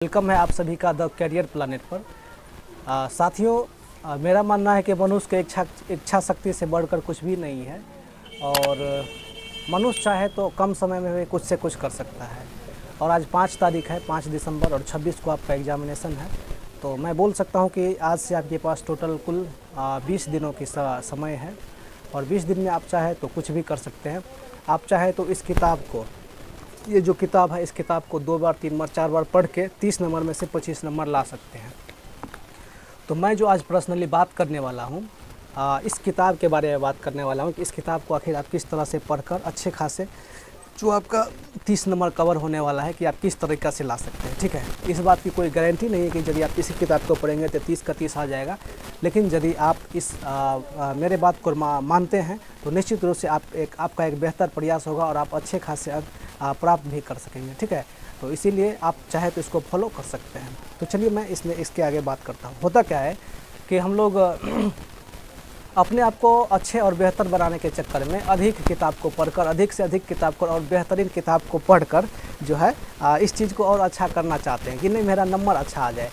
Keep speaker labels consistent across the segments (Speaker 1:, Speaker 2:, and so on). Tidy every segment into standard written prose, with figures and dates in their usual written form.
Speaker 1: Welcome है आप सभी का द कैरियर प्लानेट पर। साथियों, मेरा मानना है कि मनुष्य के इच्छा शक्ति से बढ़कर कुछ भी नहीं है और मनुष्य चाहे तो कम समय में भी कुछ से कुछ कर सकता है। और आज 5 तारीख है, 5 दिसंबर और 26 को आपका एग्जामिनेशन है। तो मैं बोल सकता हूं कि आज से आपके पास टोटल कुल 20 दिनों की समय है और 20 दिन में आप चाहे तो कुछ भी कर सकते हैं। आप चाहे तो इस किताब को, ये जो किताब है, इस किताब को 2 बार 3 बार 4 बार पढ़ के 30 नंबर में से 25 नंबर ला सकते हैं। तो मैं जो आज पर्सनली बात करने वाला हूँ, इस किताब के बारे में बात करने वाला हूँ कि इस किताब को आखिर आप किस तरह से पढ़कर अच्छे खासे जो आपका 30 नंबर कवर होने वाला है कि आप किस तरीक़ा से ला सकते हैं। ठीक है, इस बात की कोई गारंटी नहीं है कि यदि आप इसी किताब को पढ़ेंगे तो 30 का 30 आ जाएगा, लेकिन यदि आप इस मेरे बात को मानते हैं तो निश्चित रूप से आपका एक बेहतर प्रयास होगा और आप अच्छे खासे अंक प्राप्त भी कर सकेंगे। ठीक है, तो इसीलिए आप चाहे तो इसको फॉलो कर सकते हैं। तो चलिए मैं इसके आगे बात करता हूँ। होता क्या है कि हम लोग अपने आप को अच्छे और बेहतर बनाने के चक्कर में अधिक किताब को पढ़कर, अधिक से अधिक किताब को और बेहतरीन किताब को पढ़कर जो है इस चीज़ को और अच्छा करना चाहते हैं कि नहीं मेरा नंबर अच्छा आ जाए।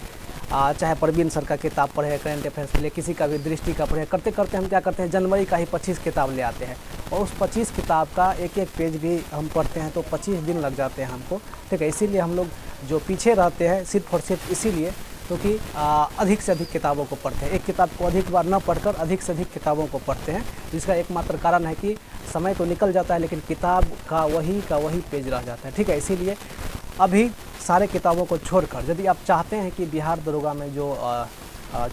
Speaker 1: चाहे परवीन सर का किताब पढ़े, करेंट अफेयर्स के लिए किसी का भी दृष्टि का पढ़े, करते करते हम क्या करते हैं, जनवरी का ही 25 किताब ले आते हैं और उस 25 किताब का एक एक पेज भी हम पढ़ते हैं तो 25 दिन लग जाते हैं हमको। ठीक है, इसीलिए हम लोग जो पीछे रहते हैं सिर्फ और सिर्फ इसीलिए क्योंकि अधिक से अधिक किताबों को पढ़ते हैं। एक किताब को अधिक बार न पढ़कर अधिक से अधिक किताबों को पढ़ते हैं, जिसका एकमात्र कारण है कि समय तो निकल जाता है लेकिन किताब का वही पेज रह जाता है। ठीक है, इसीलिए अभी सारे किताबों को छोड़कर यदि आप चाहते हैं कि बिहार दरोगा में जो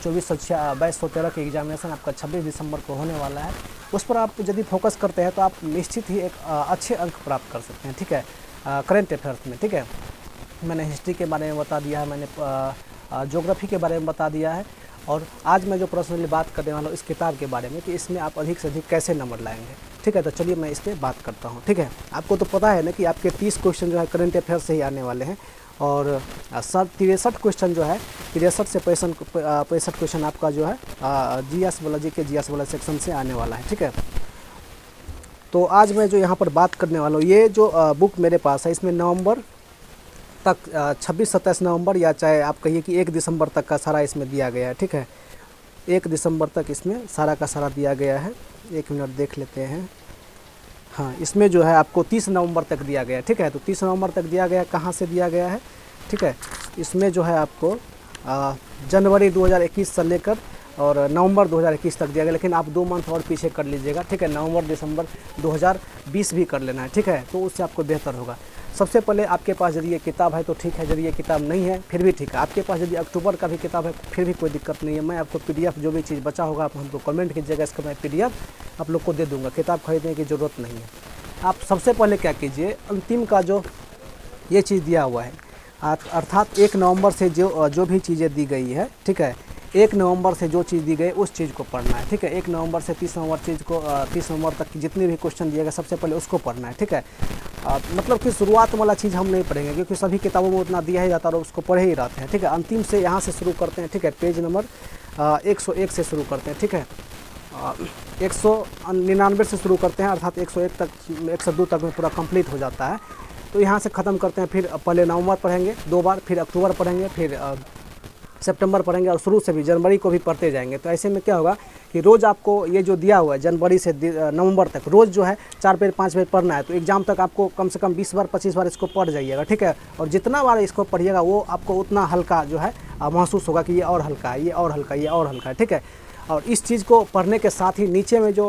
Speaker 1: 2213 के एग्जामिनेशन आपका 26 दिसंबर को होने वाला है, उस पर आप यदि फोकस करते हैं तो आप निश्चित ही एक अच्छे अंक प्राप्त कर सकते हैं। ठीक है, करेंट अफेयर्स में। ठीक है, मैंने हिस्ट्री के बारे में बता दिया है, मैंने ज्योग्राफी के बारे में बता दिया है और आज मैं जो पर्सनली बात करने वाला हूँ इस किताब के बारे में कि इसमें आप अधिक से अधिक कैसे नंबर लाएंगे। ठीक है, तो चलिए मैं इस पर बात करता हूँ। ठीक है, आपको तो पता है ना कि आपके 30 क्वेश्चन जो है करेंट अफेयर्स से ही आने वाले हैं और 63 क्वेश्चन जो है 63 से 65 क्वेश्चन आपका जो है जीएस वाला सेक्शन से आने वाला है। ठीक है, तो आज मैं जो यहाँ पर बात करने वाला हूँ, ये जो बुक मेरे पास है इसमें नवंबर तक 26-27 नवंबर या चाहे आप कहिए कि 1 दिसंबर तक का सारा इसमें दिया गया है। ठीक है, 1 दिसंबर तक इसमें सारा का सारा दिया गया है। 1 मिनट देख लेते हैं। हाँ, इसमें जो है आपको 30 नवंबर तक दिया गया है। ठीक है, तो 30 नवंबर तक दिया गया है, कहाँ से दिया गया है। ठीक है, इसमें जो है आपको जनवरी 2021 से लेकर और नवंबर 2021 तक दिया गया, लेकिन आप 2 मंथ और पीछे कर लीजिएगा। ठीक है, नवंबर दिसंबर 2020 भी कर लेना है। ठीक है, तो उससे आपको बेहतर होगा। सबसे पहले आपके पास यदि ये किताब है तो ठीक है, यदि ये किताब नहीं है फिर भी ठीक है। आपके पास यदि अक्टूबर का भी किताब है फिर भी कोई दिक्कत नहीं है। मैं आपको PDF जो भी चीज़ बचा होगा आप हमको कमेंट कीजिएगा, इसका मैं PDF आप लोग को दे दूँगा। किताब खरीदने की ज़रूरत नहीं है। आप सबसे पहले क्या कीजिए, अंतिम का जो ये चीज़ दिया हुआ है अर्थात 1 नवंबर से जो भी चीज़ें दी गई है, ठीक है, 1 नवंबर से जो चीज़ दी गई उस चीज़ को पढ़ना है। ठीक है, 1 नवंबर से 30 नवंबर तक की जितनी भी क्वेश्चन दिए गए सबसे पहले उसको पढ़ना है। ठीक है, मतलब कि शुरुआत वाला चीज़ हम नहीं पढ़ेंगे क्योंकि सभी किताबों में उतना दिया ही जाता है और उसको पढ़े ही रहते हैं। ठीक है, अंतिम से यहाँ से शुरू करते हैं। ठीक है, पेज नंबर 101 से शुरू करते हैं। ठीक है, 199 से शुरू करते हैं अर्थात 101 तक 102 तक में पूरा कंप्लीट हो जाता है। तो यहाँ से ख़त्म करते हैं। फिर पहले नवंबर पढ़ेंगे 2 बार, फिर अक्टूबर पढ़ेंगे, फिर सितंबर पढ़ेंगे और शुरू से भी जनवरी को भी पढ़ते जाएंगे। तो ऐसे में क्या होगा कि रोज़ आपको ये जो दिया हुआ है जनवरी से नवंबर तक रोज़ जो है 4 पेज 5 पेज पढ़ना है। तो एग्ज़ाम तक आपको कम से कम 20 बार 25 बार इसको पढ़ जाइएगा। ठीक है, और जितना बार इसको पढ़िएगा वो आपको उतना हल्का जो है महसूस होगा कि ये और हल्का है, ये और हल्का है, ये और हल्का है। ठीक है, और इस चीज़ को पढ़ने के साथ ही नीचे में जो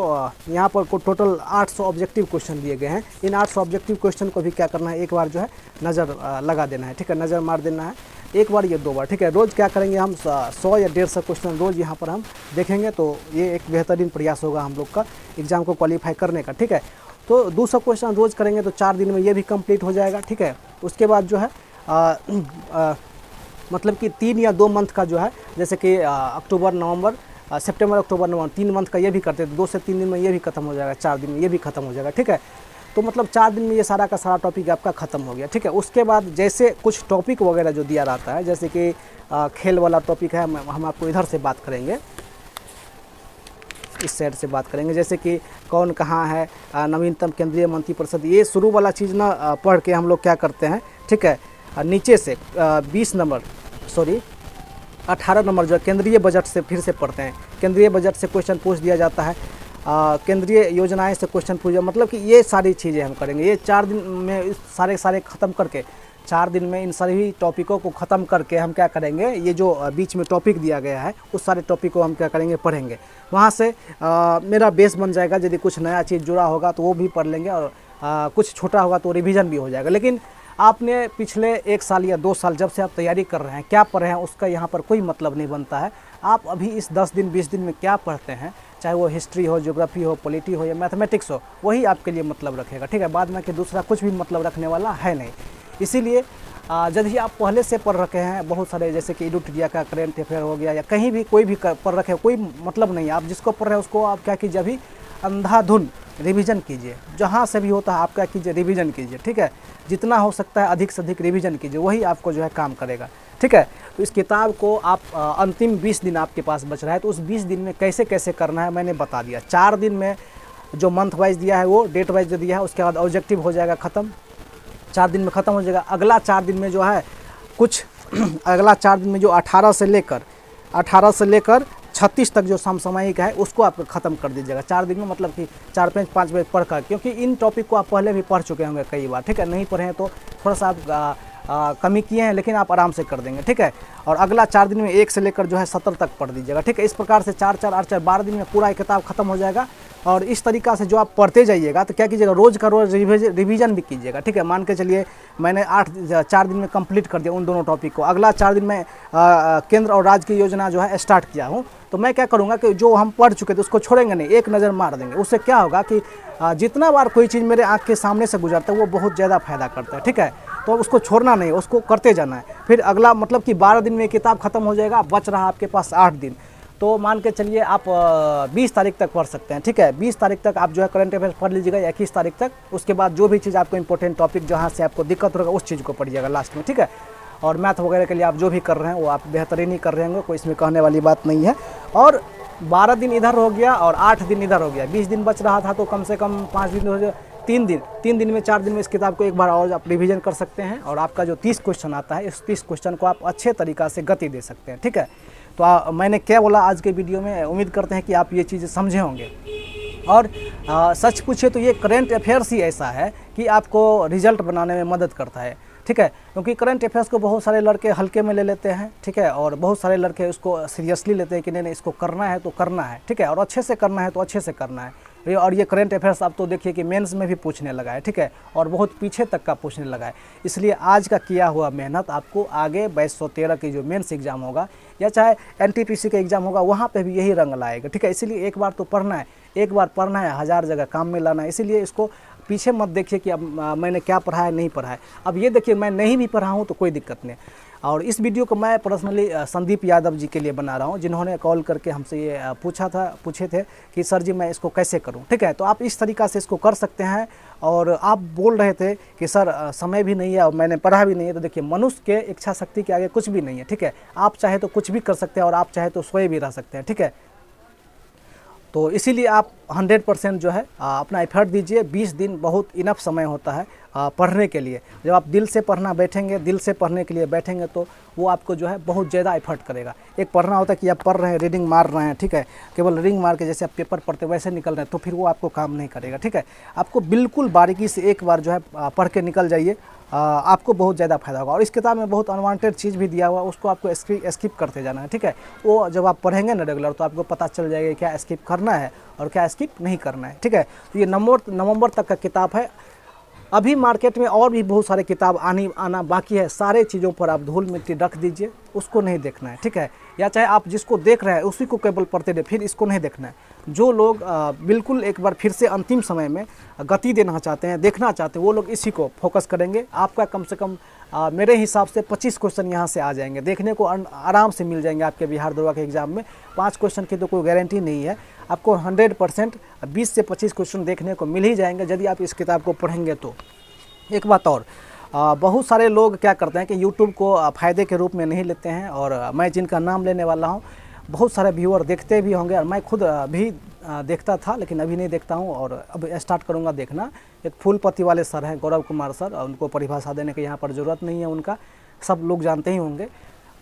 Speaker 1: यहाँ पर टोटल 800 ऑब्जेक्टिव क्वेश्चन दिए गए हैं, इन 800 ऑब्जेक्टिव क्वेश्चन को भी क्या करना है, एक बार जो है नज़र लगा देना है। ठीक है, नज़र मार देना है, एक बार या 2 बार। ठीक है, रोज़ क्या करेंगे हम 100 या 150 क्वेश्चन रोज़ यहाँ पर हम देखेंगे तो ये एक बेहतरीन प्रयास होगा हम लोग का एग्ज़ाम को क्वालिफाई करने का। ठीक है, तो 200 क्वेश्चन रोज़ करेंगे तो 4 दिन में ये भी कंप्लीट हो जाएगा। ठीक है, उसके बाद जो है मतलब कि 3 या 2 मंथ का जो है जैसे कि अक्टूबर नवंबर सितंबर अक्टूबर नवंबर 3 मंथ का ये भी करते हैं, 2 से 3 दिन में ये भी खत्म हो जाएगा, 4 दिन में ये भी खत्म हो जाएगा। ठीक है, तो मतलब 4 दिन में ये सारा का सारा टॉपिक आपका ख़त्म हो गया। ठीक है, उसके बाद जैसे कुछ टॉपिक वगैरह जो दिया रहता है जैसे कि खेल वाला टॉपिक है, हम आपको इधर से बात करेंगे, इस साइड से बात करेंगे, जैसे कि कौन कहाँ है, नवीनतम केंद्रीय मंत्रिपरिषद, ये शुरू वाला चीज़ ना पढ़ के हम लोग क्या करते हैं। ठीक है, नीचे से 20 नंबर सॉरी 18 नंबर जो है केंद्रीय बजट से फिर से पढ़ते हैं। केंद्रीय बजट से क्वेश्चन पूछ दिया जाता है, केंद्रीय योजनाएं से क्वेश्चन पूछ, मतलब कि ये सारी चीज़ें हम करेंगे। ये 4 दिन में सारे ख़त्म करके, 4 दिन में इन सभी टॉपिकों को ख़त्म करके हम क्या करेंगे, ये जो बीच में टॉपिक दिया गया है उस सारे टॉपिक को हम क्या करेंगे, पढ़ेंगे। वहाँ से मेरा बेस बन जाएगा। यदि कुछ नया चीज़ जुड़ा होगा तो वो भी पढ़ लेंगे, और कुछ छोटा होगा तो रिवीजन भी हो जाएगा। लेकिन आपने पिछले 1 साल या 2 साल जब से आप तैयारी कर रहे हैं, क्या पढ़ रहे हैं उसका यहाँ पर कोई मतलब नहीं बनता है। आप अभी इस 10 दिन 20 दिन में क्या पढ़ते हैं, चाहे वो हिस्ट्री हो, ज्योग्राफी हो, पॉलिटी हो या मैथमेटिक्स हो, वही आपके लिए मतलब रखेगा, ठीक है। बाद में कि दूसरा कुछ भी मतलब रखने वाला है नहीं। इसीलिए यदि आप पहले से पढ़ रखे हैं बहुत सारे, जैसे कि एडुट्रिया का करेंट अफेयर हो गया या कहीं भी कोई भी पढ़ रखे, कोई मतलब नहीं। आप जिसको पढ़ रहे हैं उसको आप क्या कीजिए, अभी अंधाधुन रिवीजन कीजिए। जहाँ से भी होता है आप क्या कीजिए, रिवीजन कीजिए, ठीक है। जितना हो सकता है अधिक से अधिक रिवीजन कीजिए, वही आपको जो है काम करेगा, ठीक है। तो इस किताब को आप अंतिम 20 दिन आपके पास बच रहा है, तो उस 20 दिन में कैसे कैसे करना है मैंने बता दिया। 4 दिन में जो मंथ वाइज दिया है वो डेट वाइज दिया है, उसके बाद ऑब्जेक्टिव हो जाएगा ख़त्म, 4 दिन में ख़त्म हो जाएगा। अगला 4 दिन में जो है कुछ अगला 4 दिन में जो 18 से लेकर 36 तक जो समसामयिक है उसको आप ख़त्म कर दीजिएगा 4 दिन में, मतलब कि 4 पेज 5 पेज पढ़कर, क्योंकि इन टॉपिक को आप पहले भी पढ़ चुके होंगे कई बार, ठीक है। नहीं पढ़े हैं तो थोड़ा सा आप कमी किए हैं, लेकिन आप आराम से कर देंगे, ठीक है। और अगला 4 दिन में 1 से लेकर जो है 70 तक पढ़ दीजिएगा, ठीक है। इस प्रकार से 4-4 8-4 12 दिन में पूरा एक किताब खत्म हो जाएगा। और इस तरीक़ा से जो आप पढ़ते जाइएगा तो क्या कीजिएगा, रोज़ का रोज़ रिवीजन भी कीजिएगा, ठीक है। मान के चलिए मैंने 4 दिन में कंप्लीट कर दिया उन दोनों टॉपिक को, अगला 4 दिन में केंद्र और राज्य की योजना जो है स्टार्ट किया हूँ, तो मैं क्या करूँगा कि जो हम पढ़ चुके थे उसको छोड़ेंगे नहीं, एक नज़र मार देंगे। उससे क्या होगा कि जितना बार कोई चीज़ मेरे आँख के सामने से गुजरता है वो बहुत ज़्यादा फ़ायदा करता है, ठीक है। तो उसको छोड़ना नहीं, उसको करते जाना है। फिर अगला मतलब कि 12 दिन में किताब ख़त्म हो जाएगा, बच रहा आपके पास 8 दिन। तो मान के चलिए आप 20 तारीख तक पढ़ सकते हैं, ठीक है। 20 तारीख तक आप जो है करंट अफेयर्स पढ़ लीजिएगा, 21 तारीख तक। उसके बाद जो भी चीज़ आपको इंपॉर्टेंट टॉपिक जहाँ से आपको दिक्कत होगा उस चीज़ को पढ़िएगा लास्ट में, ठीक है। और मैथ वगैरह के लिए आप जो भी कर रहे हैं वो आप बेहतरीन ही कर रहे होंगे, कोई इसमें कहने वाली बात नहीं है। और 12 दिन इधर हो गया और 8 दिन इधर हो गया, 20 दिन बच रहा था, तो कम से कम 5 दिन हो गया, 3 दिन में 4 दिन में इस किताब को एक बार और आप रिवीजन कर सकते हैं। और आपका जो 30 क्वेश्चन आता है, इस 30 क्वेश्चन को आप अच्छे तरीक़ा से गति दे सकते हैं, ठीक है। तो मैंने क्या बोला आज के वीडियो में, उम्मीद करते हैं कि आप ये चीज़ें समझे होंगे। और सच पूछे तो ये करंट अफेयर्स ही ऐसा है कि आपको रिजल्ट बनाने में मदद करता है, ठीक है। क्योंकि करंट अफेयर्स को बहुत सारे लड़के हल्के में ले लेते हैं, ठीक है। और बहुत सारे लड़के उसको सीरियसली लेते हैं कि नहीं इसको करना है तो करना है, ठीक है। और अच्छे से करना है तो अच्छे से करना है। और ये करंट अफेयर्स आप तो देखिए कि मेंस में भी पूछने लगा है, ठीक है। और बहुत पीछे तक का पूछने लगा है। इसलिए आज का किया हुआ मेहनत आपको आगे 2213 की जो मेंस एग्ज़ाम होगा या चाहे एनटीपीसी का एग्ज़ाम होगा वहाँ पे भी यही रंग लाएगा, ठीक है। इसीलिए एक बार तो पढ़ना है, एक बार पढ़ना है, 1000 जगह काम में लाना है। इसीलिए इसको पीछे मत देखिए कि अब मैंने क्या पढ़ा है नहीं पढ़ा है। अब ये देखिए मैं नहीं भी पढ़ा हूँ तो कोई दिक्कत नहीं। और इस वीडियो को मैं पर्सनली संदीप यादव जी के लिए बना रहा हूँ, जिन्होंने कॉल करके हमसे ये पूछे थे कि सर जी मैं इसको कैसे करूँ, ठीक है। तो आप इस तरीक़ा से इसको कर सकते हैं। और आप बोल रहे थे कि सर समय भी नहीं है और मैंने पढ़ा भी नहीं है, तो देखिए मनुष्य के इच्छा शक्ति के आगे कुछ भी नहीं है, ठीक है। आप चाहे तो कुछ भी कर सकते हैं और आप चाहे तो सोए भी रह सकते हैं, ठीक है। तो इसीलिए आप 100% जो है अपना एफर्ट दीजिए। 20 दिन बहुत इनफ समय होता है पढ़ने के लिए। जब आप दिल से पढ़ना बैठेंगे, दिल से पढ़ने के लिए बैठेंगे तो वो आपको जो है बहुत ज़्यादा एफर्ट करेगा। एक पढ़ना होता है कि आप पढ़ रहे हैं, रीडिंग मार रहे हैं, ठीक है, केवल रीडिंग मार के जैसे आप पेपर पढ़ते वैसे निकल रहे हैं, तो फिर वो आपको काम नहीं करेगा, ठीक है। आपको बिल्कुल बारीकी से एक बार जो है पढ़ के निकल जाइए, आपको बहुत ज़्यादा फायदा होगा। और इस किताब में बहुत अनवांटेड चीज़ भी दिया हुआ है, उसको आपको स्किप करते जाना है, ठीक है। वो जब आप पढ़ेंगे ना रेगुलर तो आपको पता चल जाएगा क्या स्किप करना है और क्या स्किप नहीं करना है, ठीक है। तो ये नवंबर तक का किताब है। अभी मार्केट में और भी बहुत सारे किताब आना बाकी है। सारे चीज़ों पर आप धूल मिट्टी रख दीजिए, उसको नहीं देखना है, ठीक है। या चाहे आप जिसको देख रहे हैं उसी को केवल पढ़ते रहे, फिर इसको नहीं देखना है। जो लोग बिल्कुल एक बार फिर से अंतिम समय में गति देना चाहते हैं, देखना चाहते हैं, वो लोग इसी को फोकस करेंगे। आपका कम से कम मेरे हिसाब से 25 क्वेश्चन यहाँ से आ जाएंगे, देखने को आराम से मिल जाएंगे आपके बिहार दरोगा के एग्ज़ाम में। 5 क्वेश्चन की तो कोई गारंटी नहीं है, आपको 100% 20 से 25 क्वेश्चन देखने को मिल ही जाएंगे यदि आप इस किताब को पढ़ेंगे तो। एक बात और, बहुत सारे लोग क्या करते हैं कि यूट्यूब को फ़ायदे के रूप में नहीं लेते हैं। और मैं जिनका नाम लेने वाला हूँ, बहुत सारे व्यूअर देखते भी होंगे और मैं खुद भी देखता था लेकिन अभी नहीं देखता हूँ और अब स्टार्ट करूँगा देखना। एक फूलपति वाले सर हैं गौरव कुमार सर, उनको परिभाषा देने की यहाँ पर ज़रूरत नहीं है, उनका सब लोग जानते ही होंगे।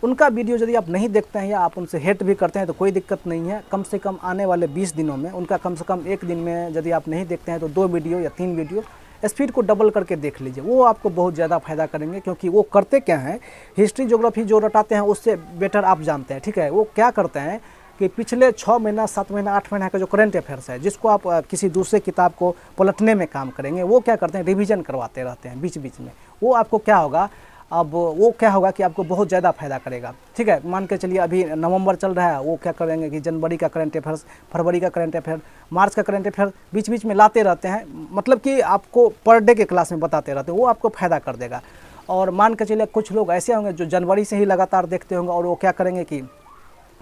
Speaker 1: उनका वीडियो यदि आप नहीं देखते हैं या आप उनसे हेट भी करते हैं तो कोई दिक्कत नहीं है। कम से कम आने वाले 20 दिनों में उनका कम से कम एक दिन में यदि आप नहीं देखते हैं तो 2 वीडियो या 3 वीडियो स्पीड को डबल करके देख लीजिए, वो आपको बहुत ज़्यादा फ़ायदा करेंगे। क्योंकि वो करते क्या हैं, हिस्ट्री ज्योग्राफी जो रटाते हैं उससे बेटर आप जानते हैं, ठीक है। वो क्या करते हैं कि पिछले 6 महीना 7 महीना 8 महीना का जो करंट अफेयर्स है, जिसको आप किसी दूसरे किताब को पलटने में काम करेंगे, वो क्या करते हैं रिवीजन करवाते रहते हैं बीच बीच में। वो आपको क्या होगा, अब वो क्या होगा कि आपको बहुत ज़्यादा फायदा करेगा, ठीक है। मान के चलिए अभी नवंबर चल रहा है, वो क्या करेंगे कि जनवरी का करंट अफेयर्स, फरवरी का करंट अफेयर, मार्च का करंट अफेयर बीच बीच में लाते रहते हैं, मतलब कि आपको पर डे के क्लास में बताते रहते हैं, वो आपको फ़ायदा कर देगा। और मान के चलिए कुछ लोग ऐसे होंगे जो जनवरी से ही लगातार देखते होंगे और वो क्या करेंगे कि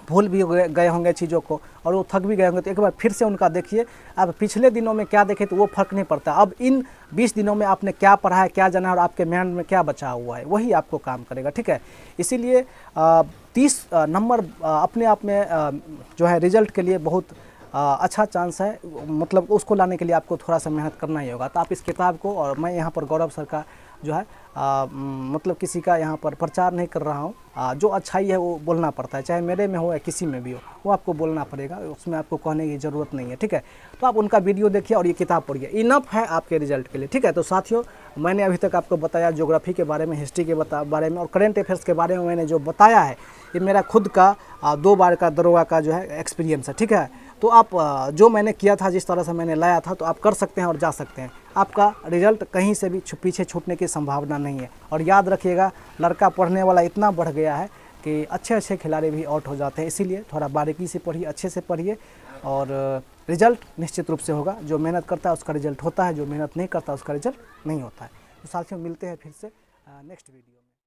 Speaker 1: भूल भी गए होंगे चीज़ों को और वो थक भी गए होंगे, तो एक बार फिर से उनका देखिए। अब पिछले दिनों में क्या देखे तो वो फ़र्क नहीं पड़ता। अब इन 20 दिनों में आपने क्या पढ़ा है, क्या जाना है और आपके माइंड में क्या बचा हुआ है, वही आपको काम करेगा, ठीक है। इसीलिए 30 नंबर अपने आप में जो है रिजल्ट के लिए बहुत अच्छा चांस है, मतलब उसको लाने के लिए आपको थोड़ा सा मेहनत करना ही होगा। तो आप इस किताब को, और मैं यहाँ पर गौरव सर का जो है मतलब किसी का यहाँ पर प्रचार नहीं कर रहा हूँ, जो अच्छाई है वो बोलना पड़ता है, चाहे मेरे में हो या किसी में भी हो, वो आपको बोलना पड़ेगा, उसमें आपको कहने की ज़रूरत नहीं है, ठीक है। तो आप उनका वीडियो देखिए और ये किताब पढ़िए, इनफ है आपके रिजल्ट के लिए, ठीक है। तो साथियों, मैंने अभी तक आपको बताया ज्योग्राफी के बारे में, हिस्ट्री के बारे में और करंट अफेयर्स के बारे में मैंने जो बताया है, ये मेरा खुद का 2 बार का दरोगा का जो है एक्सपीरियंस है, ठीक है। तो आप जो मैंने किया था, जिस तरह से मैंने लाया था, तो आप कर सकते हैं और जा सकते हैं। आपका रिजल्ट कहीं से भी पीछे छूटने की संभावना नहीं है। और याद रखिएगा, लड़का पढ़ने वाला इतना बढ़ गया है कि अच्छे अच्छे खिलाड़ी भी आउट हो जाते हैं। इसीलिए थोड़ा बारीकी से पढ़िए, अच्छे से पढ़िए और रिजल्ट निश्चित रूप से होगा। जो मेहनत करता है उसका रिजल्ट होता है, जो मेहनत नहीं करता उसका रिजल्ट नहीं होता है। तो साथियों, मिलते हैं फिर से नेक्स्ट वीडियो में।